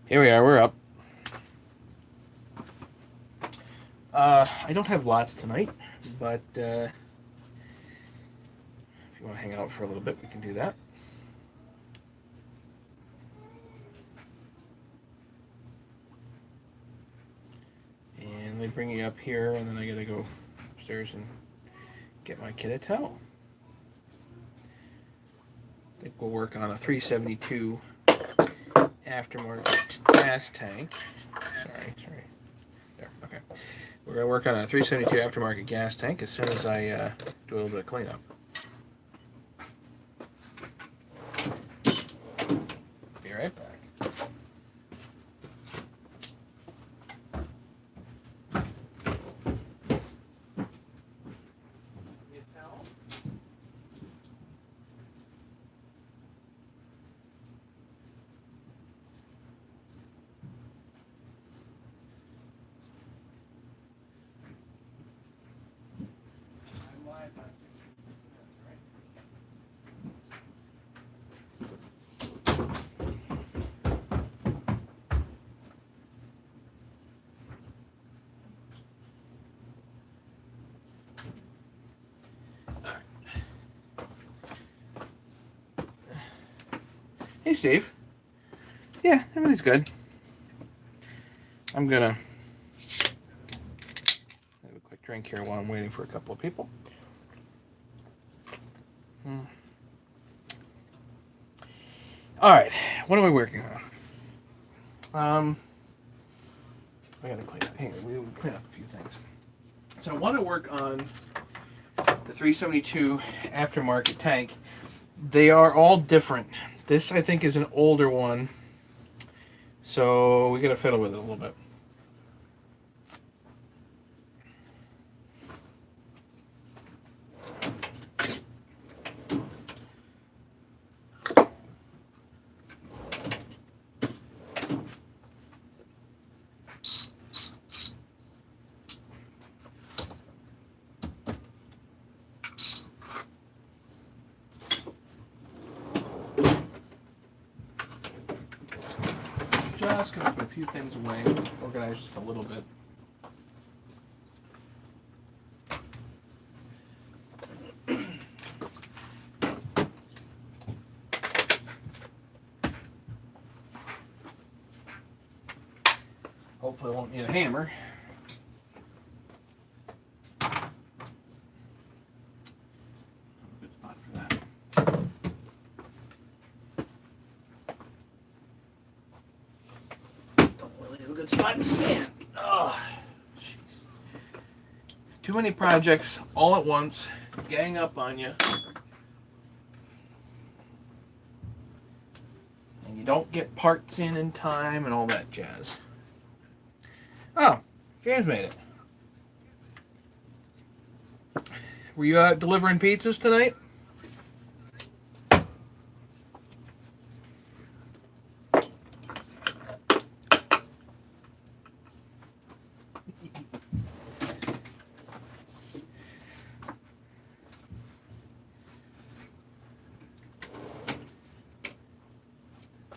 Here we are, we're up. I don't have lots tonight, but if you want to hang out for a little bit, we can do that. And let me bring you up here, and then I gotta go upstairs and get my kid a towel. I think we'll work on a 372 aftermarket gas tank. Sorry. There, okay. We're going to work on a 372 aftermarket gas tank as soon as I do a little bit of cleanup. Be right back. Hey, Steve. Yeah, everything's good. I'm gonna have a quick drink here while I'm waiting for a couple of people. All right, what am I working on? I gotta clean up. Hang on, we clean up a few things. So I want to work on the 372 aftermarket tank. They are all different. This, I think, is an older one, so we gotta fiddle with it a little bit. Just gonna put a few things away, organize just a little bit. Hopefully, I won't need a hammer. Good spot for that. Don't really have a good spot to stand. Oh, jeez. Too many projects all at once, gang up on you, and you don't get parts in time and all that jazz. Oh, James made it. Were you out delivering pizzas tonight?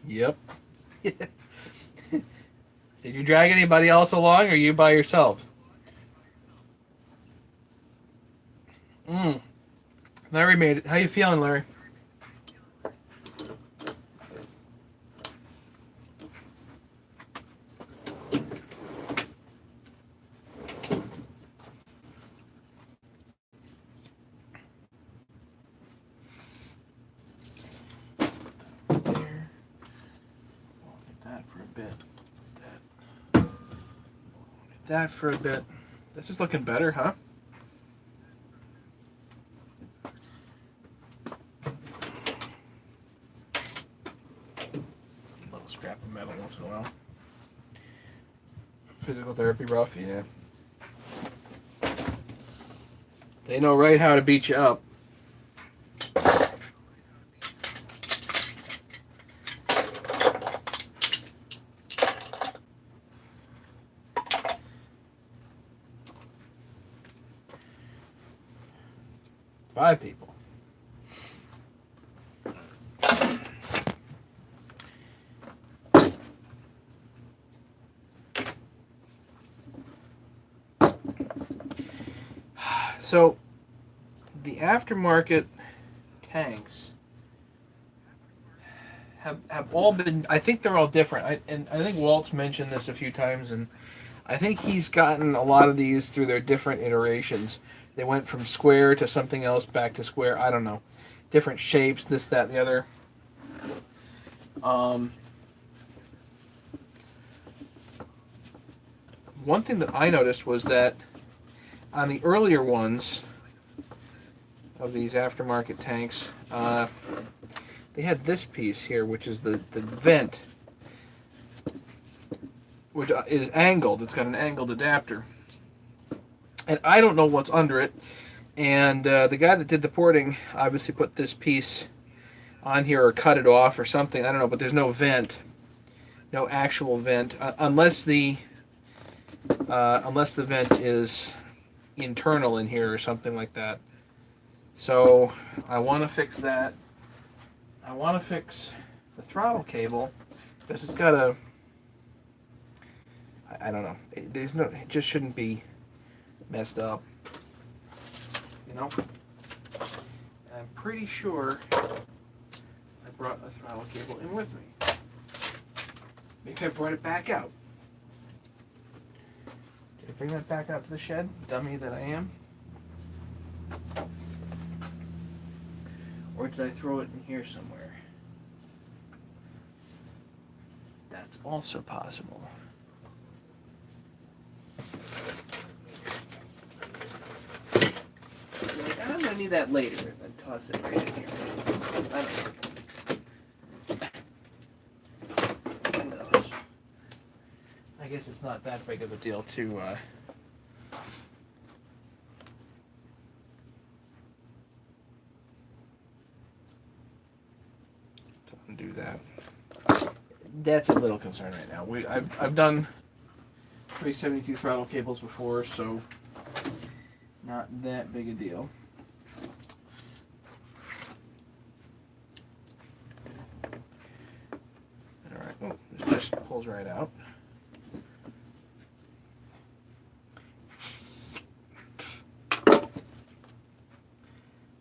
Yep. Did you drag anybody else along, or you by yourself? Larry made it. How you feeling, Larry? There. I'll get that for a bit. Get that for a bit. This is looking better, huh? A little scrap of metal once in a while. Physical therapy rough, yeah. They know right how to beat you up. Five people. So the aftermarket tanks have all been. I think they're all different. I think Walt's mentioned this a few times, and I think he's gotten a lot of these through their different iterations. They went from square to something else, back to square. I don't know, different shapes, this, that, and the other. One thing that I noticed was that on the earlier ones of these aftermarket tanks, they had this piece here, which is the vent, which is angled. It's got an angled adapter. And I don't know what's under it. And the guy that did the porting obviously put this piece on here or cut it off or something. I don't know, but there's no vent. No actual vent. Unless the vent is internal in here or something like that. So I want to fix that. I want to fix the throttle cable because it's got a. I don't know. It just shouldn't be messed up. You know. And I'm pretty sure I brought a throttle cable in with me. Maybe I brought it back out. Did I bring that back out to the shed? Dummy that I am. Or did I throw it in here somewhere? That's also possible. I'm gonna need that later. Then toss it right in here. I don't know. Who knows? I guess it's not that big of a deal to. Do that. That's a little concern right now. I've done 372 throttle cables before, so not that big a deal. All right. Oh, this just pulls right out.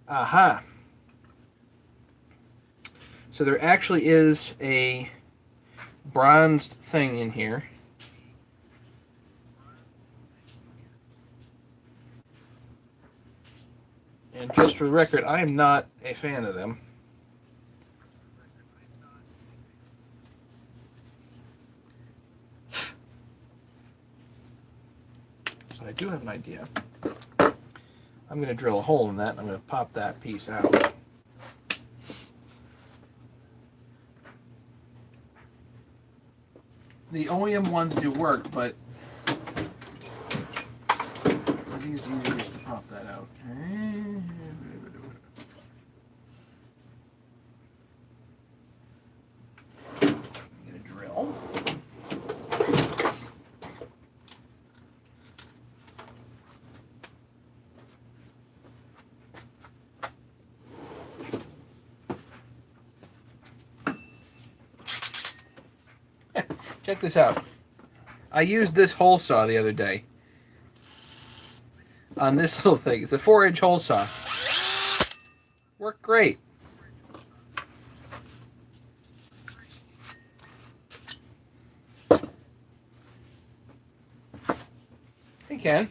Aha. So there actually is a bronzed thing in here. And just for the record, I am not a fan of them. But I do have an idea. I'm going to drill a hole in that and I'm going to pop that piece out. The OEM ones do work, but I think it's easier just to pop that out. Get a drill. Check this out. I used this hole saw the other day on this little thing. It's a 4-inch hole saw. Worked great. Hey, Ken.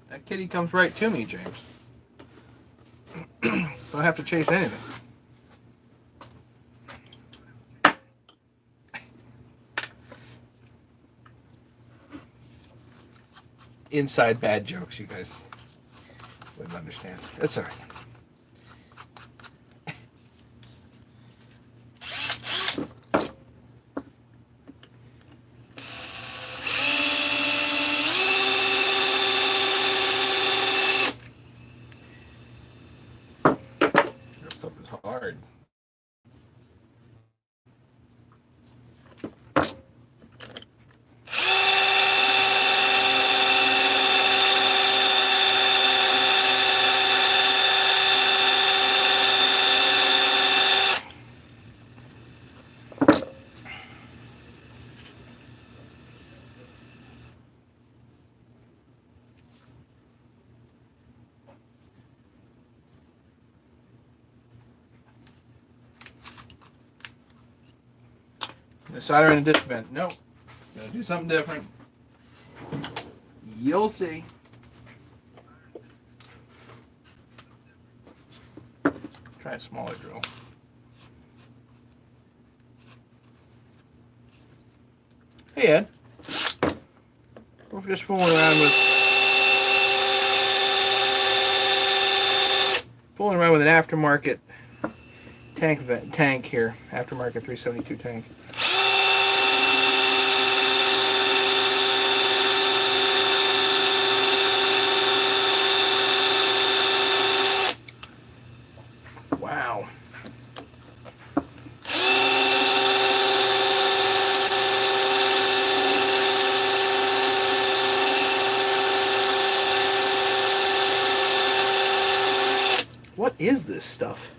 That kitty comes right to me, James. Don't have to chase anything. Inside bad jokes, you guys wouldn't understand. That's all right. This stuff is hard. gonna solder in a disc vent. Nope. Gonna do something different. You'll see. Try a smaller drill. Hey Ed. We're just fooling around with an aftermarket tank here. Aftermarket 372 tank. Wow. What is this stuff?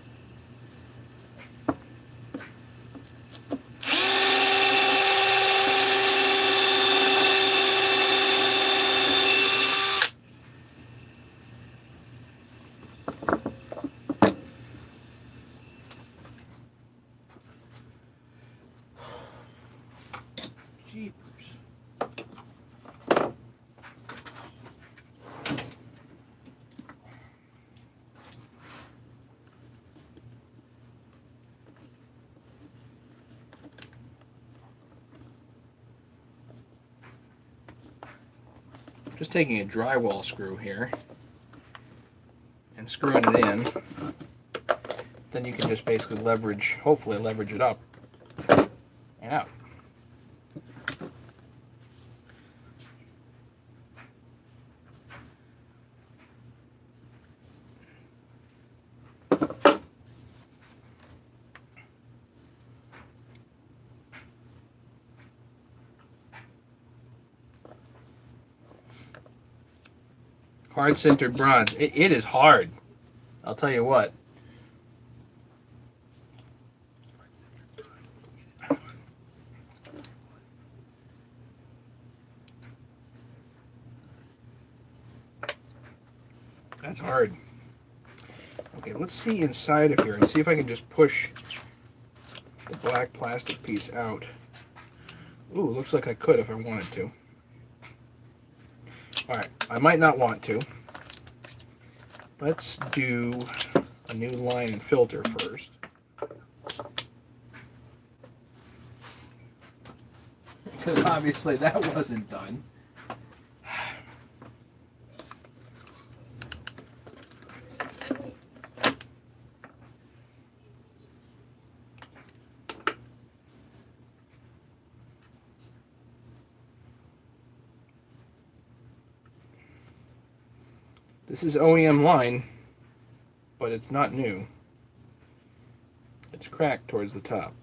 Jeepers. Just taking a drywall screw here and screwing it in. Then you can just basically hopefully leverage it up and out. Hard sintered bronze. It is hard. I'll tell you what. That's hard. Okay, let's see inside of here and see if I can just push the black plastic piece out. Ooh, looks like I could if I wanted to. Alright, I might not want to. Let's do a new line and filter first. Because obviously that wasn't done. This is OEM line, but it's not new. It's cracked towards the top.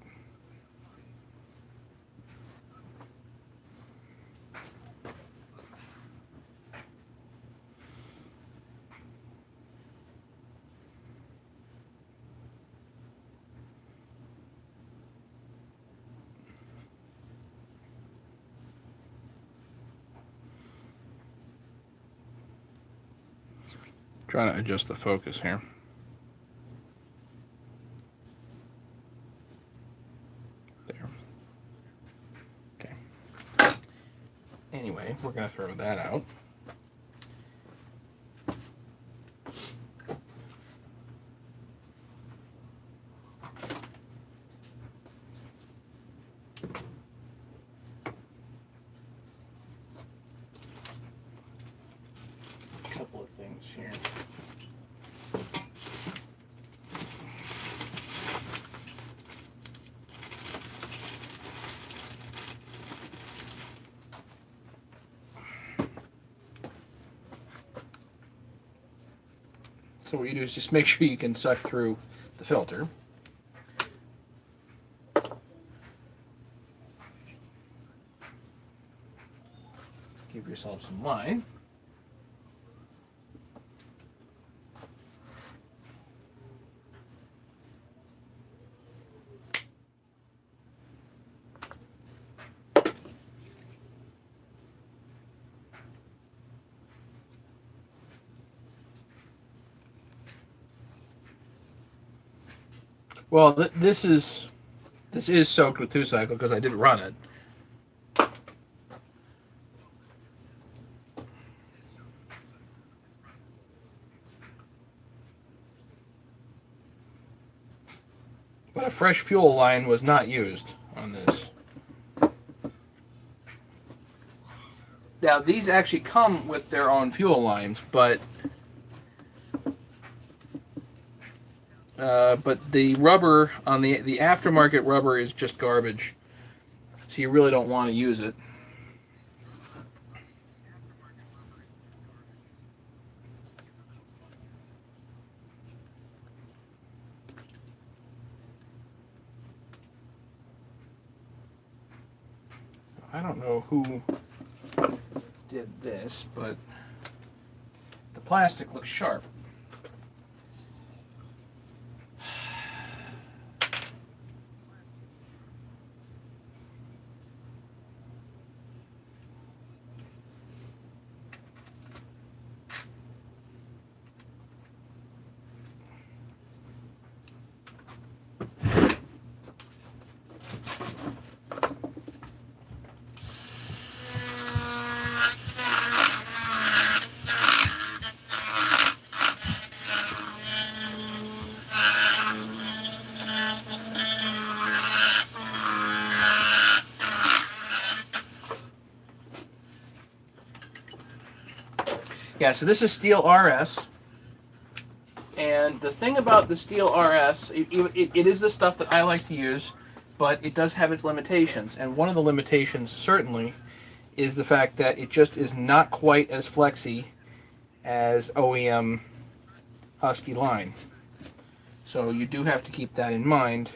Trying to adjust the focus here. There. Okay. Anyway, we're going to throw that out. A couple of things here. So what you do is just make sure you can suck through the filter. Give yourself some line. Well, this is This is soaked with 2-cycle because I did run it. But a fresh fuel line was not used on this. Now, these actually come with their own fuel lines, but the rubber on the aftermarket rubber is just garbage, so you really don't want to use it. I don't know who did this, but the plastic looks sharp. Yeah, so this is steel RS. And the thing about the steel RS, it is the stuff that I like to use, but it does have its limitations. And one of the limitations, certainly, is the fact that it just is not quite as flexy as OEM Husky line. So you do have to keep that in mind.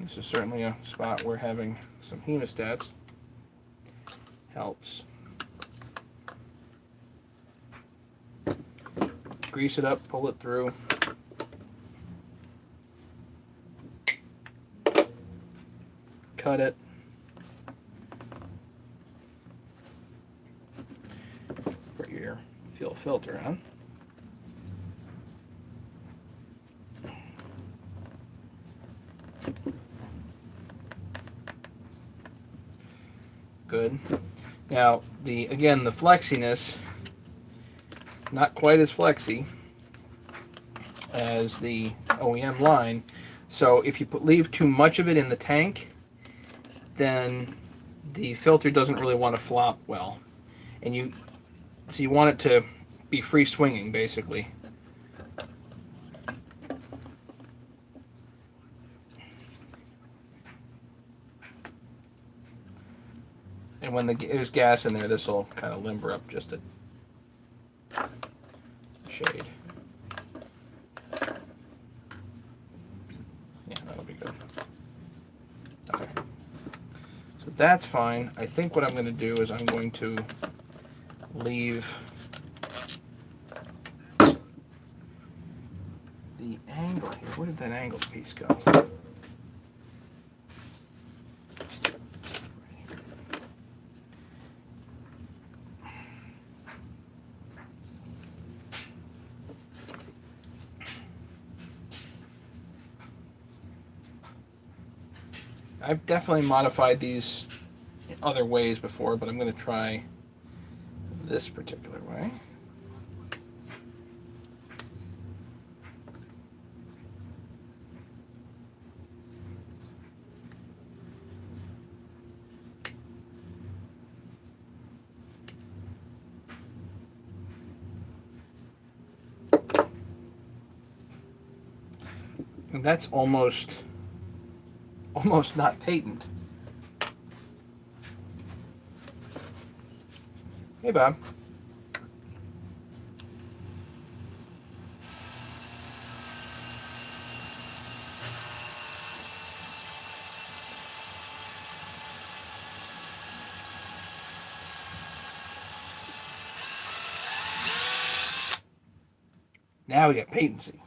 This is certainly a spot where having some hemostats helps. Grease it up, pull it through. Cut it. Put your fuel filter on. Good. Now, the flexiness, not quite as flexy as the OEM line. So if you leave too much of it in the tank, then the filter doesn't really want to flop well, and you want it to be free swinging basically. And when there's gas in there, this will kind of limber up just a shade. Yeah, that'll be good. Okay. So that's fine. I think what I'm going to do is I'm going to leave the angle here. Where did that angle piece go? I've definitely modified these in other ways before, but I'm going to try this particular way. And that's almost not patent. Hey, Bob. Now we got patency.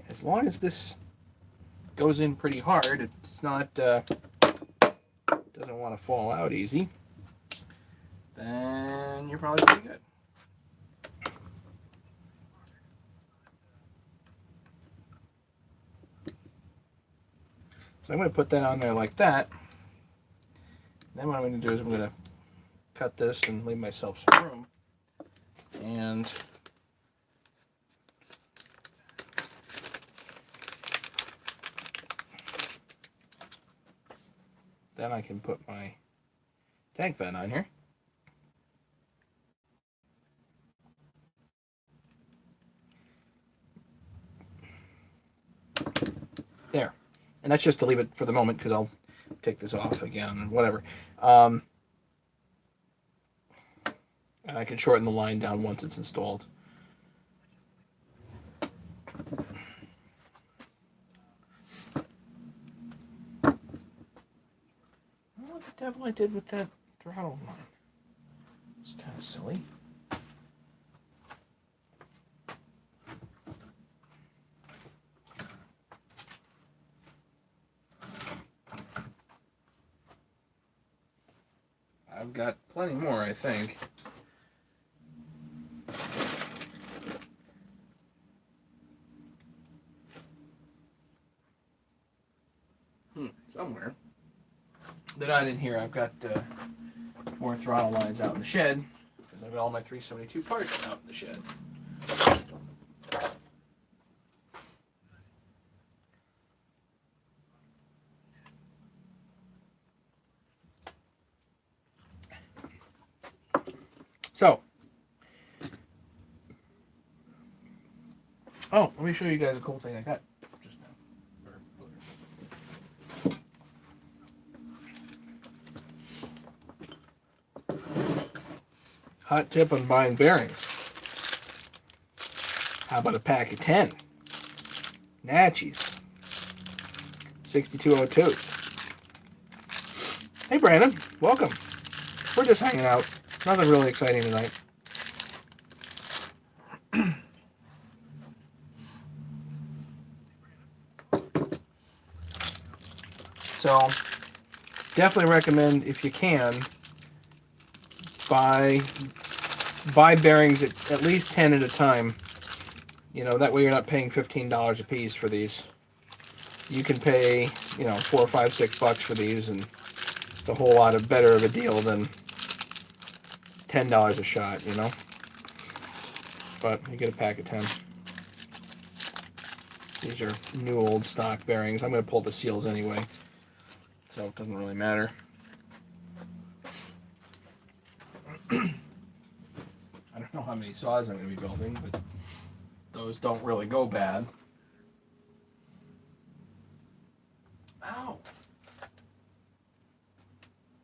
As long as this goes in pretty hard, it's not doesn't want to fall out easy, then you're probably pretty good. So I'm going to put that on there like that. Then what I'm going to do is I'm going to cut this and leave myself some room. And then I can put my tank vent on here. There. And that's just to leave it for the moment because I'll take this off again, whatever. And I can shorten the line down once it's installed. What the devil I did with that throttle line? It's kind of silly. I've got plenty more, I think. Somewhere. They're not in here. I've got more throttle lines out in the shed because I've got all my 372 parts out in the shed. So, oh, let me show you guys a cool thing I got just now. Hot tip on buying bearings. How about a pack of 10? Natchies. 6202s. Hey Brandon, welcome. We're just hanging out. Nothing really exciting tonight. So, definitely recommend, if you can, buy bearings at least 10 at a time. You know, that way you're not paying $15 a piece for these. You can pay, you know, $4, $5, $6 for these, and it's a whole lot better of a deal than $10 a shot, you know. But you get a pack of 10. These are new old stock bearings. I'm going to pull the seals anyway, so it doesn't really matter. I don't know how many saws I'm going to be building, but those don't really go bad. Ow!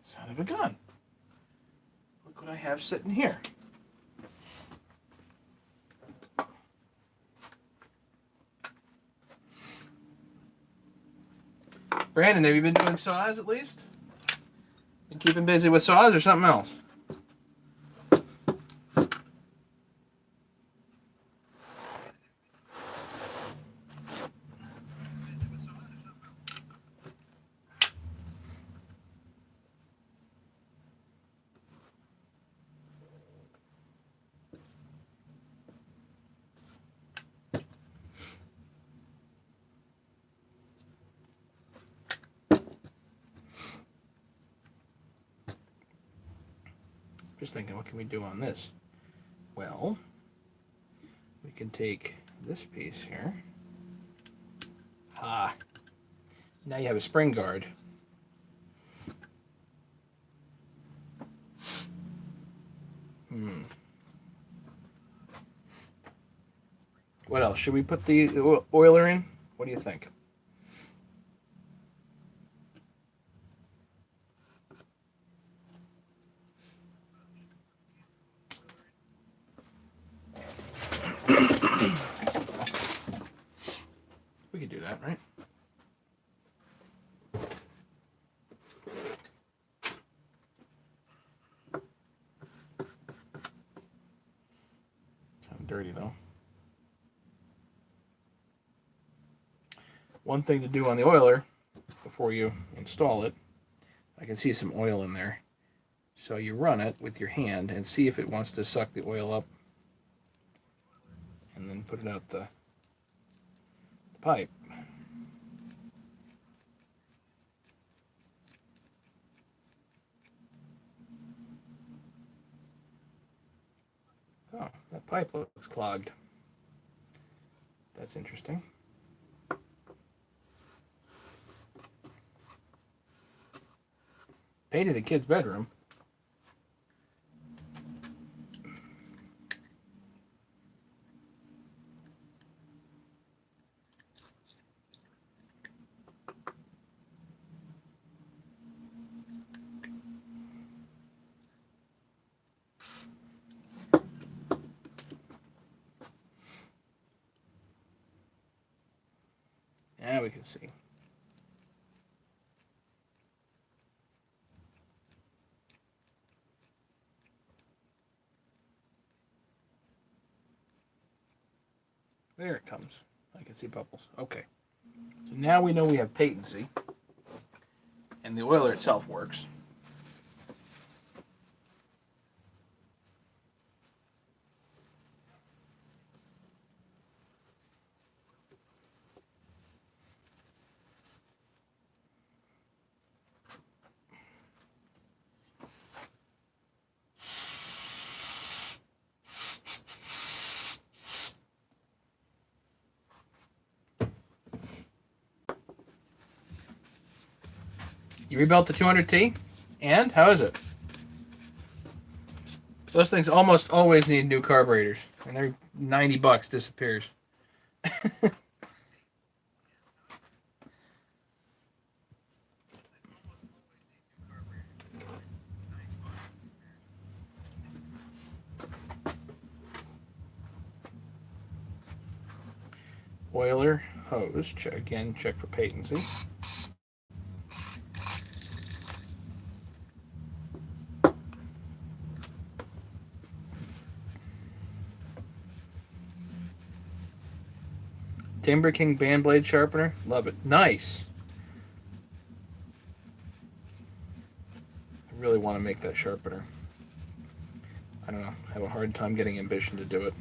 Son of a gun. Look what I have sitting here. Brandon, have you been doing saws at least? Been keeping busy with saws or something else? Just thinking, what can we do on this? Well, we can take this piece here. Ah, now you have a spring guard. What else? Should we put the oiler in? What do you think? We could do that, right? Kind of dirty though. One thing to do on the oiler before you install it, I can see some oil in there. So you run it with your hand and see if it wants to suck the oil up. And then put it out the pipe. Oh, that pipe looks clogged. That's interesting. Painted the kid's bedroom. Now we can see. There it comes. I can see bubbles. Okay. So now we know we have patency. And the oiler itself works. You rebuilt the 200T? And? How is it? Those things almost always need new carburetors. And they're $90 disappears. Oiler, hose, check for patency. Timber King band blade sharpener, love it. Nice. I really want to make that sharpener. I don't know, I have a hard time getting ambition to do it.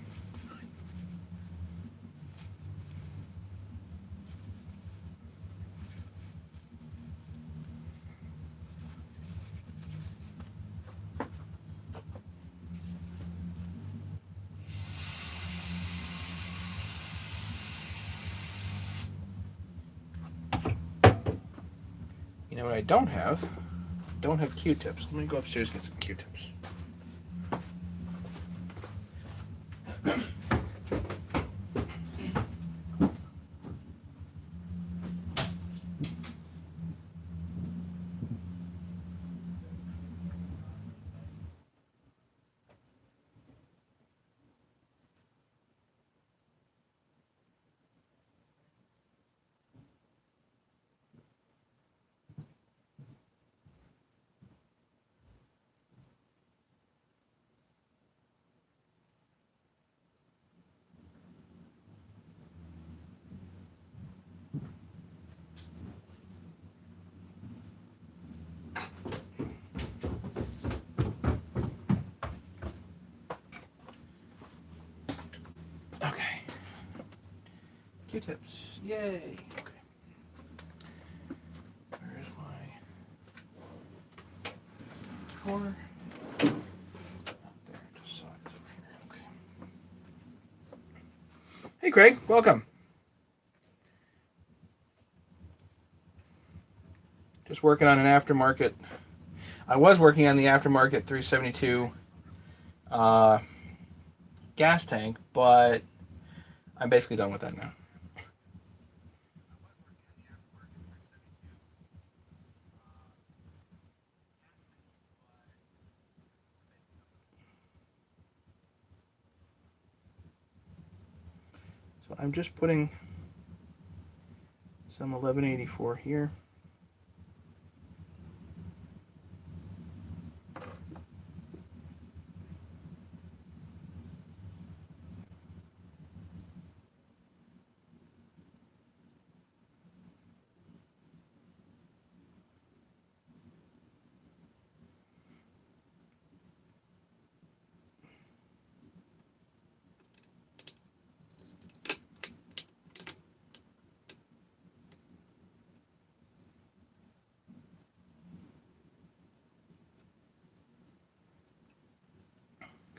You know what I don't have? Don't have Q-tips. Let me go upstairs and get some Q-tips. Okay. Q-tips. Yay. Okay. Where's my drawer? There, just sides over here. Okay. Hey, Craig. Welcome. Just working on an aftermarket. I was working on the aftermarket 372 gas tank, but I'm basically done with that now. So I'm just putting some 1184 here.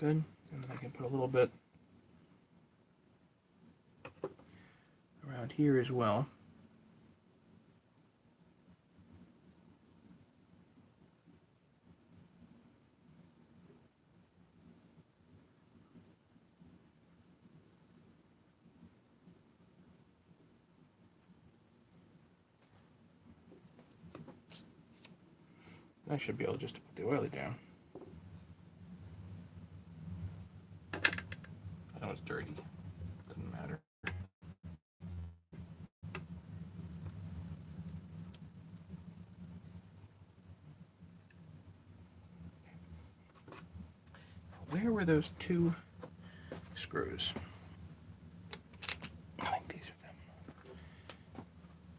Good. And I can put a little bit around here as well. I should be able just to put the oilie down. I know it's dirty. Doesn't matter. Where were those two screws? I think these are them.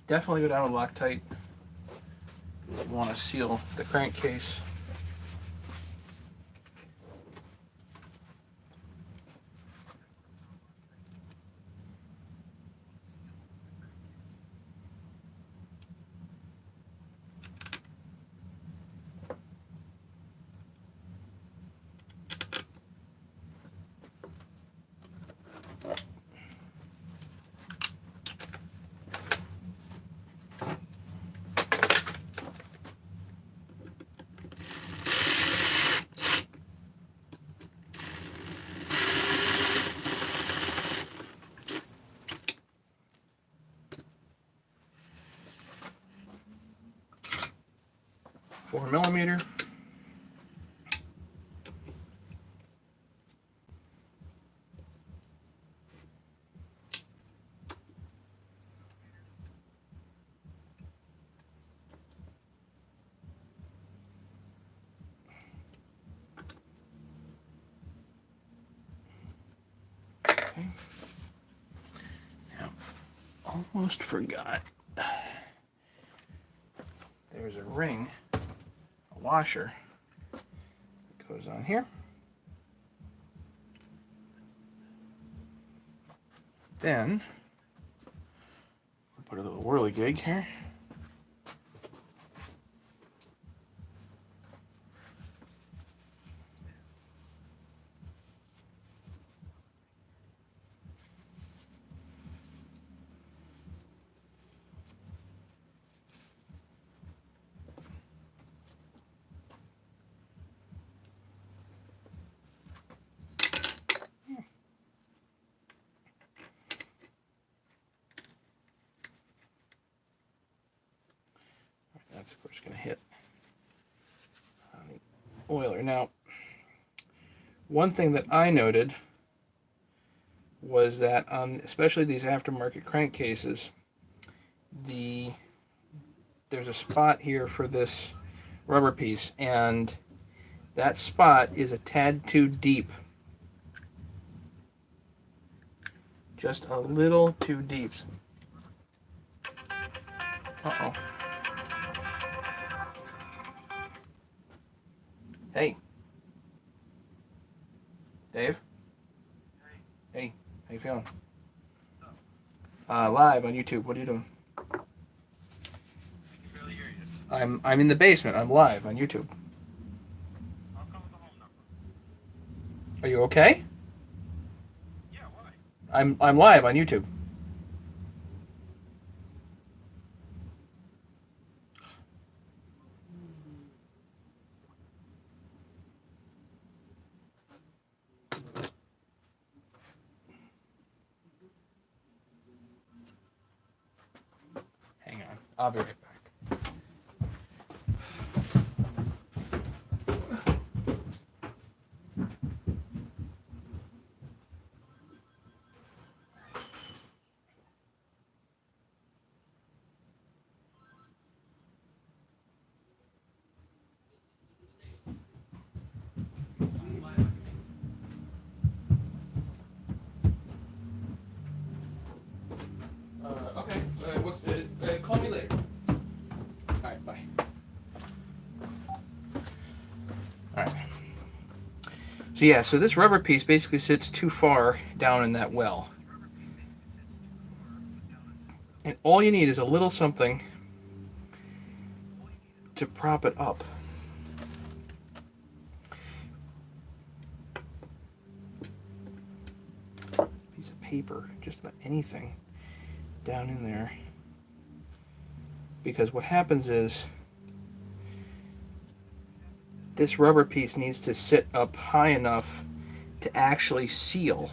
Definitely go down with Loctite. You want to seal the crankcase. Four millimeter. Okay. Now, almost forgot. There's a ring, a washer that goes on here. Then we'll put a little whirligig here. That's of course going to hit on the oiler. Now, one thing that I noted was that on especially these aftermarket crankcases, there's a spot here for this rubber piece, and that spot is a tad too deep. Just a little too deep. Uh-oh. Hey. Dave? Hey, how you feeling? Live on YouTube. What are you doing? I'm in the basement. I'm live on YouTube. Are you okay? Yeah, why? I'm live on YouTube. I'll be right back. Okay. Call me later. All right. Bye. All right. So yeah, so this rubber piece basically sits too far down in that well. And all you need is a little something to prop it up. Piece of paper, just about anything down in there. Because what happens is this rubber piece needs to sit up high enough to actually seal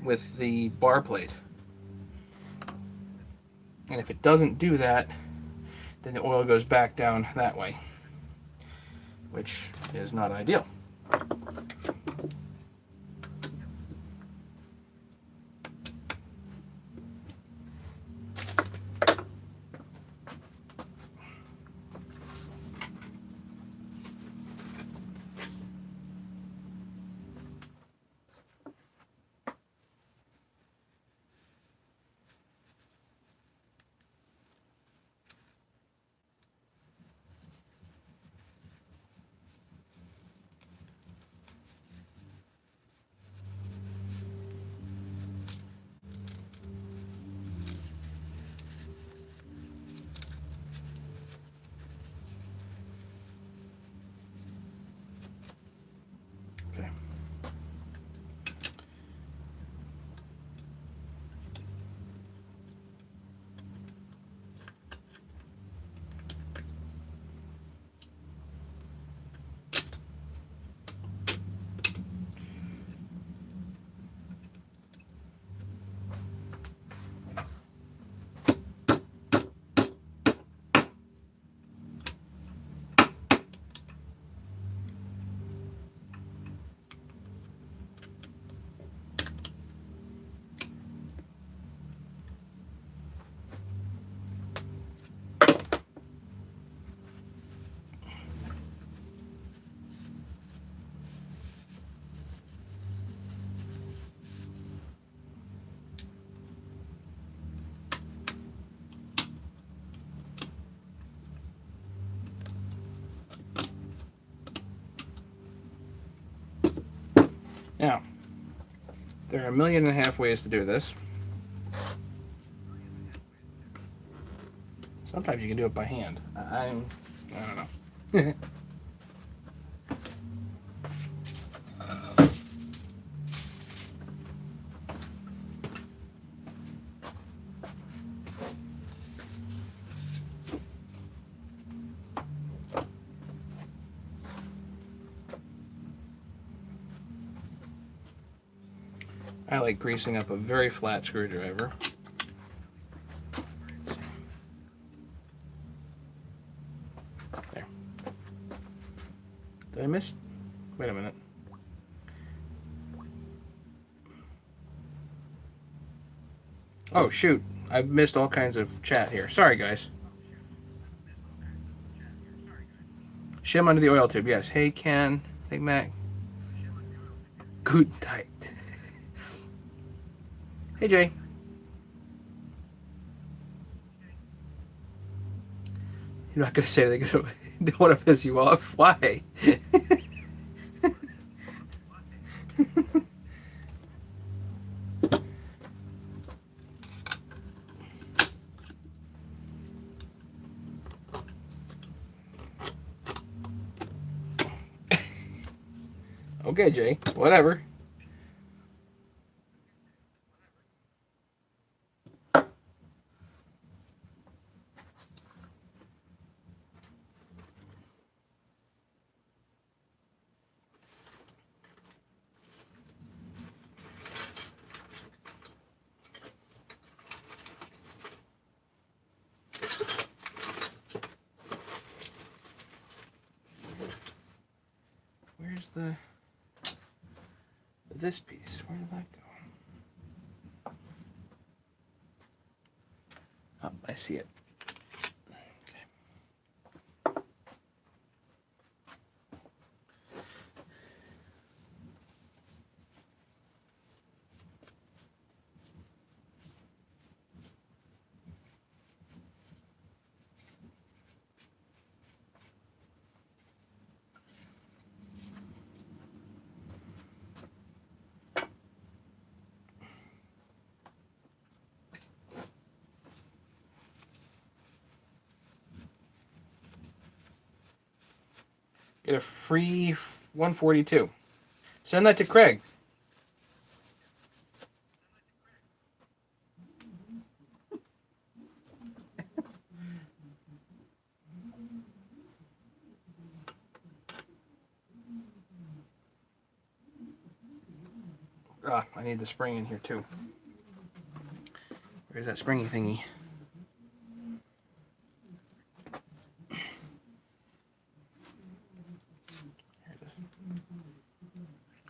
with the bar plate. And if it doesn't do that, then the oil goes back down that way, which is not ideal. Okay. Now, there are 1.5 million ways to do this. Sometimes you can do it by hand. I don't know. I like greasing up a very flat screwdriver. There. Did I miss? Wait a minute. Oh shoot, I've missed all kinds of chat here. Sorry guys. Shim under the oil tube, yes. Hey Ken, hey Mac. Good tight. Hey Jay. You're not gonna say they're gonna don't want to piss you off. Why? Okay, Jay. Whatever. this piece? Where did that go? Oh, I see it. Get a free 142. Send that to Craig. I need the spring in here too. Where's that springy thingy? Here it is.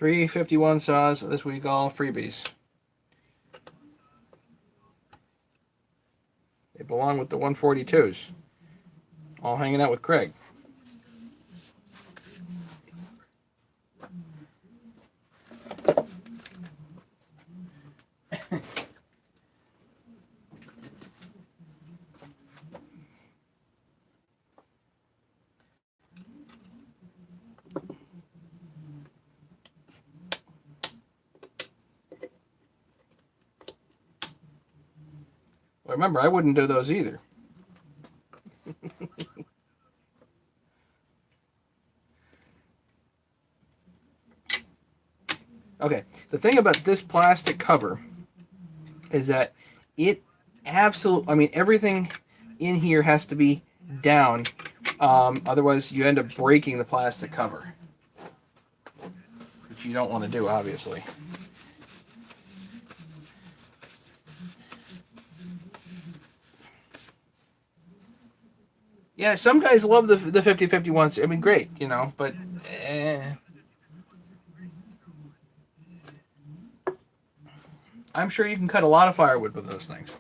$3.51 saws this week, all freebies. They belong with the 142s. All hanging out with Craig. Well, remember, I wouldn't do those either. Okay, the thing about this plastic cover is that it absolutely, I mean, everything in here has to be down. Otherwise, you end up breaking the plastic cover, which you don't want to do, obviously. Yeah, some guys love the 50-51s. I mean, great, you know, but I'm sure you can cut a lot of firewood with those things.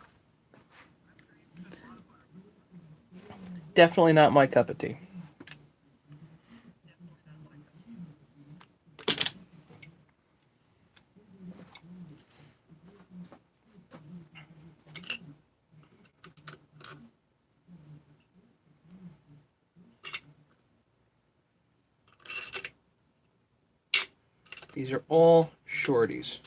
Definitely not my cup of tea. These are all shorties.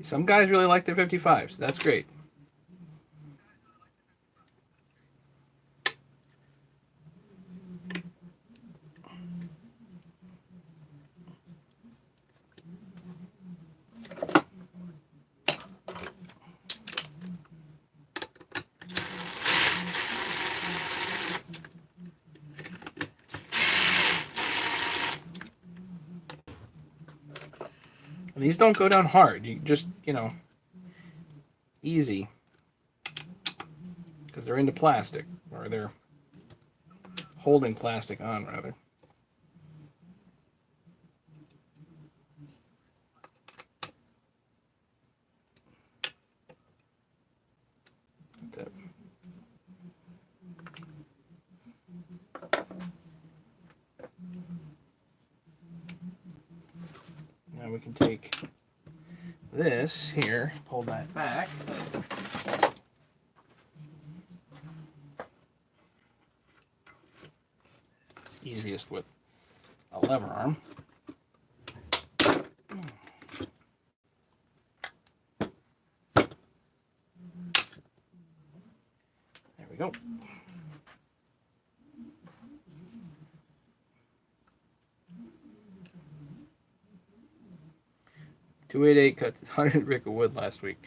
Some guys really like their 55s. That's great. These don't go down hard. You just, you know, easy. Because they're into plastic. Or they're holding plastic on, rather. That's it. Now we can take this here, pull that back. It's easiest with a lever arm. There we go. $288 cuts 100 brick of wood last week.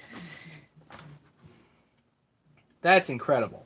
That's incredible.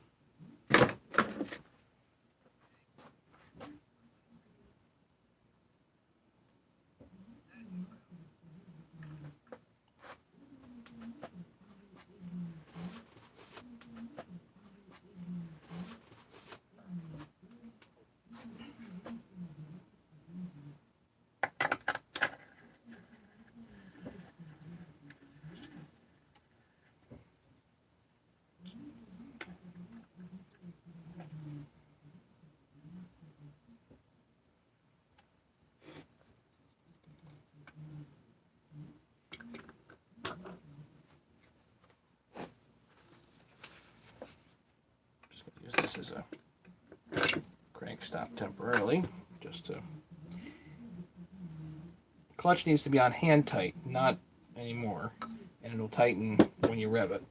This is a crank stop temporarily, just to. Clutch needs to be on hand tight, not anymore, and it'll tighten when you rev it.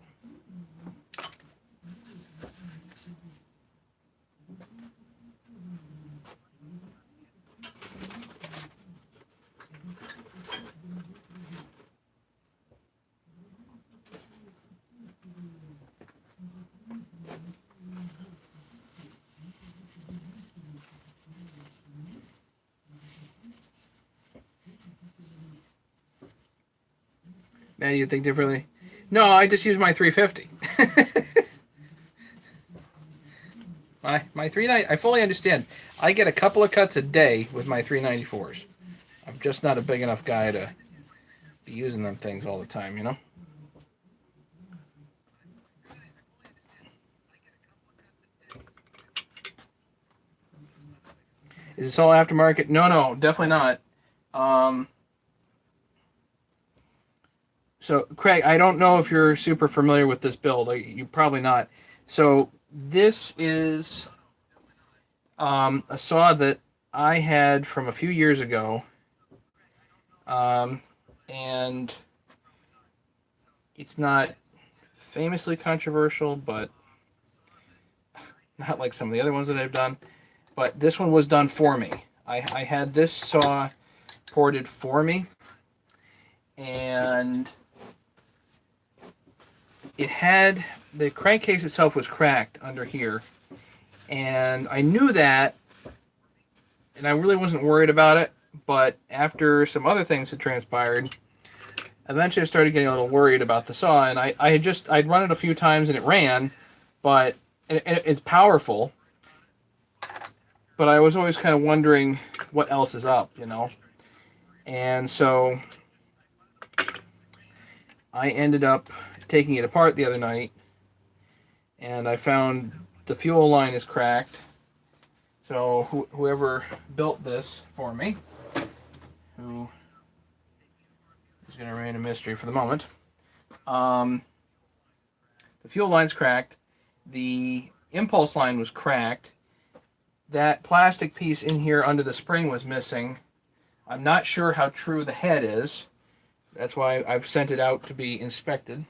Man, you think differently? No, I just use my 350. my 390. I fully understand. I get a couple of cuts a day with my 394s. I'm just not a big enough guy to be using them things all the time, you know? Is this all aftermarket? No, definitely not. So, Craig, I don't know if you're super familiar with this build. You're probably not. So, this is a saw that I had from a few years ago. And it's not famously controversial, but not like some of the other ones that I've done. But this one was done for me. I had this saw ported for me. And it had, the crankcase itself was cracked under here, and I knew that, and I really wasn't worried about it, but after some other things had transpired, eventually I started getting a little worried about the saw, and I'd run it a few times and it ran, but it's powerful, but I was always kind of wondering what else is up, you know, and so I ended up taking it apart the other night, and I found the fuel line is cracked. So whoever built this for me, who is going to remain a mystery for the moment, the fuel line's cracked. The impulse line was cracked. That plastic piece in here under the spring was missing. I'm not sure how true the head is. That's why I've sent it out to be inspected.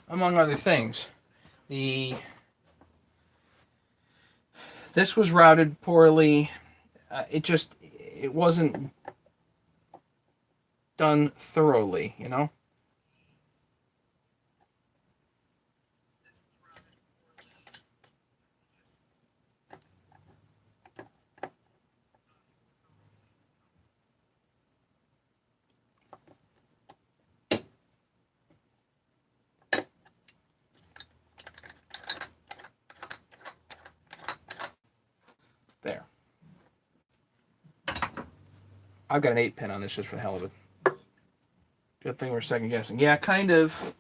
Among other things, this was routed poorly. It wasn't done thoroughly, you know. There. I've got an 8-pin on this just for the hell of it. Good thing we're second guessing. Yeah, kind of.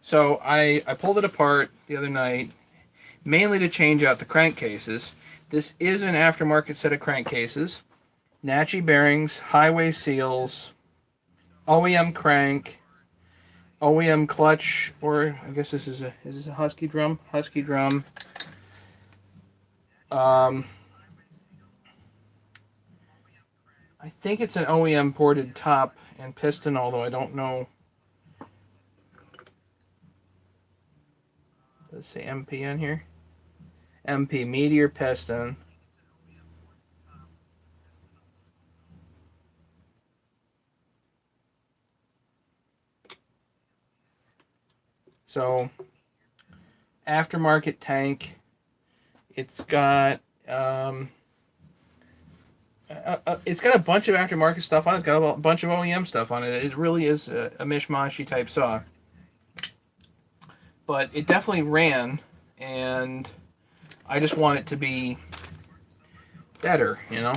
So I pulled it apart the other night, mainly to change out the crankcases. This is an aftermarket set of crankcases. Nachi bearings, highway seals, OEM crank, OEM clutch, or I guess this is a Husky drum? Husky drum. I think it's an OEM ported top and piston, although I don't know. Does it say MP on here? MP Meteor piston. So, aftermarket tank. It's got it's got a bunch of aftermarket stuff on it. It's got a bunch of OEM stuff on it. It really is a mishmashy type saw. But it definitely ran, and I just want it to be better, you know?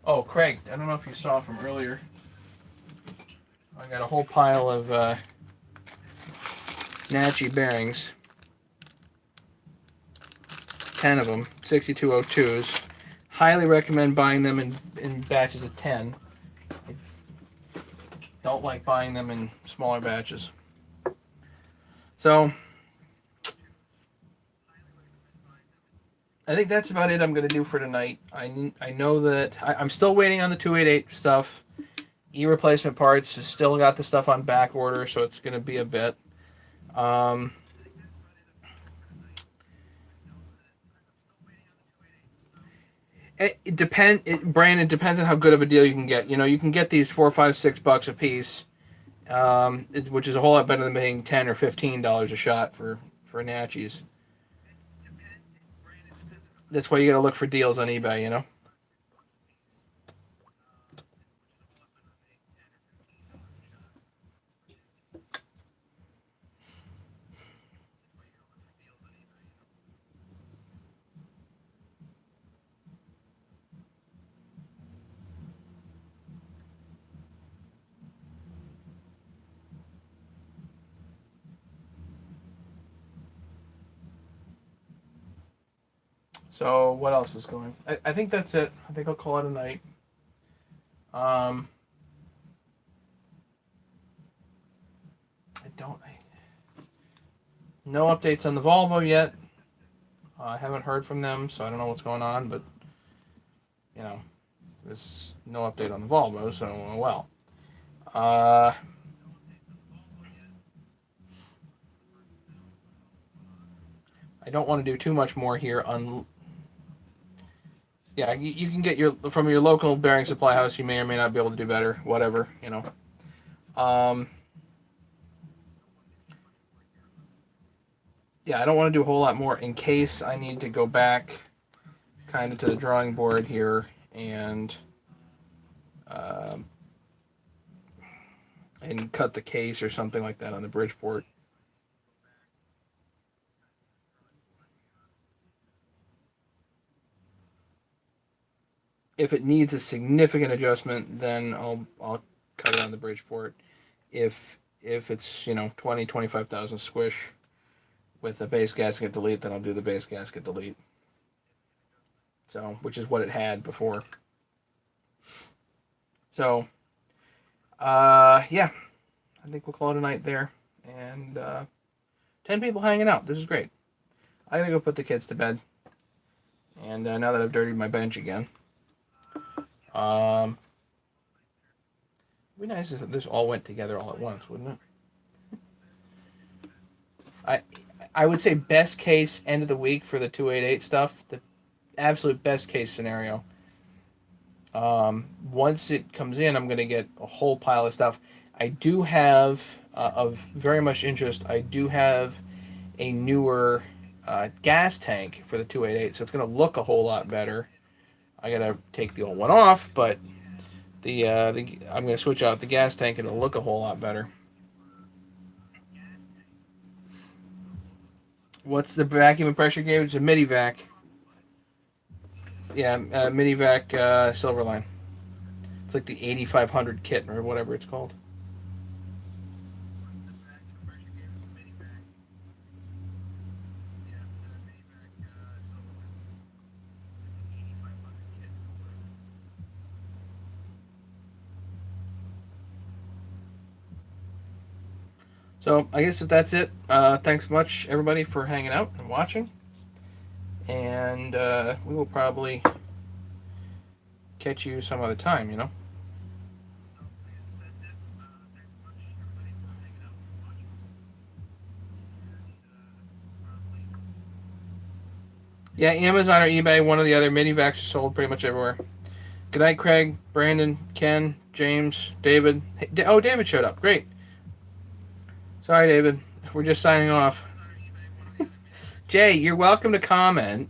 Oh, Craig, I don't know if you saw from earlier. I got a whole pile of Nachi bearings. 10 of them, 6202s. Highly recommend buying them in batches of 10. I don't like buying them in smaller batches. So, I think that's about it I'm going to do for tonight. I know that I'm still waiting on the 288 stuff. E-replacement parts has still got the stuff on back order, so it's going to be a bit. Brandon, it depends on how good of a deal you can get. You know, you can get these $4, $5, $6 a piece, which is a whole lot better than paying $10 or $15 a shot for Natchies. That's why you got to look for deals on eBay. You know. So what else is going? I think that's it. I think I'll call it a night. No updates on the Volvo yet. I haven't heard from them, so I don't know what's going on. But you know, there's no update on the Volvo, so well. I don't want to do too much more here on. Yeah, you can get from your local bearing supply house. You may or may not be able to do better. Whatever, you know. Yeah, I don't want to do a whole lot more in case I need to go back kind of to the drawing board here and cut the case or something like that on the Bridgeport. If it needs a significant adjustment, then I'll cut it on the Bridgeport. If it's 20,000-25,000 squish with a base gasket delete, then I'll do the base gasket delete. So, which is what it had before. So, yeah, I think we'll call it a night there. And 10 people hanging out. This is great. I gotta go put the kids to bed. And now that I've dirtied my bench again. It'd be nice if this all went together all at once, wouldn't it? I would say best case end of the week for the 288 stuff. The absolute best case scenario. Once it comes in, I'm gonna get a whole pile of stuff. I do have of very much interest. I do have a newer gas tank for the 288, so it's gonna look a whole lot better. I gotta take the old one off, but I'm gonna switch out the gas tank and it'll look a whole lot better. What's the vacuum and pressure gauge? It's a midi vac. Yeah, midi vac Silverline. It's like the 8500 kit or whatever it's called. So I guess if that's it, thanks much everybody for hanging out and watching, and we will probably catch you some other time. You know. Yeah, Amazon or eBay, one or the other. Mini vacs are sold pretty much everywhere. Good night, Craig, Brandon, Ken, James, David. Hey, oh, David showed up. Great. Sorry, David. We're just signing off. Jay, you're welcome to comment.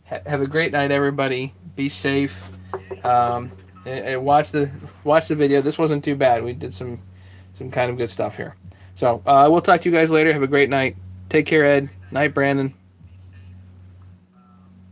Have a great night, everybody. Be safe. And watch the video. This wasn't too bad. We did some kind of good stuff here. So we'll talk to you guys later. Have a great night. Take care, Ed. Night, Brandon.